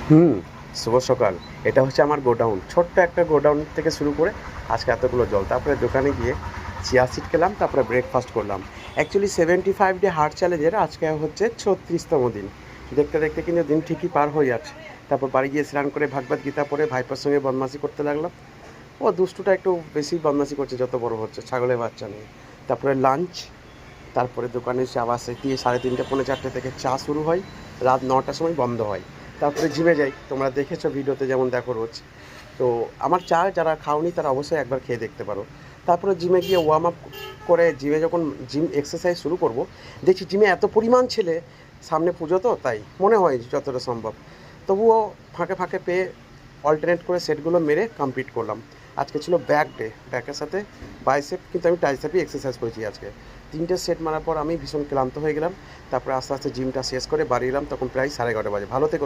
হুম, শুভ সকাল। এটা হচ্ছে আমার গোডাউন। ছোট্ট একটা গোডাউন থেকে শুরু করে আজকে এতগুলো জল। তারপরে দোকানে গিয়ে চিয়া সিড খেলাম, তারপরে ব্রেকফাস্ট করলাম। অ্যাকচুয়ালি 75 ডে হার্ট চ্যালেঞ্জের আজকে হচ্ছে 36তম দিন। দেখতে, দেখতে কিন্তু দিন ঠিকই পার হয়ে যাচ্ছে। তারপর বাড়ি গিয়ে স্নান করে ভাগবত গীতা পড়ে ভাইপোর সঙ্গে বদমাশি করতে লাগলাম। ও দুষ্টুটা একটু বেশি বদমাশি করছে যত বড় হচ্ছে, ছাগলের বাচ্চা নিয়ে। তারপরে লাঞ্চ, তারপরে দোকানে এসে আবার সেই 3:30 পৌনে 4টে থেকে চা শুরু হয়, রাত 9টার সময় বন্ধ হয়। তারপরে জিমে যাই, তোমরা দেখেছো ভিডিওতে যেমন দেখো রোজ। তো আমার চা যারা খাওনি তারা অবশ্যই একবার খেয়ে দেখতে পারো। তারপরে জিমে গিয়ে ওয়ার্ম আপ করে জিমে যখন জিম এক্সারসাইজ শুরু করব, দেখছি জিমে এত পরিমাণ ছেলে, সামনে পুজো তো তাই মনে হয় যতটা সম্ভব, তবুও ফাঁকে ফাঁকে পেয়ে অল্টারনেট করে সেটগুলো মেরে কমপ্লিট করলাম। আজকে ছিল ব্যাক ডে, ব্যাকের সাথে বাইসেপ, কিন্তু আমি ট্রাইসেপই এক্সারসাইজ করেছি আজকে। 3টে সেট মারার পর আমি ভীষণ ক্লান্ত হয়ে গেলাম। তারপরে আস্তে আস্তে জিমটা শেষ করে বাড়ি এলাম, তখন প্রায় 11:30 বাজে। ভালো থেকো।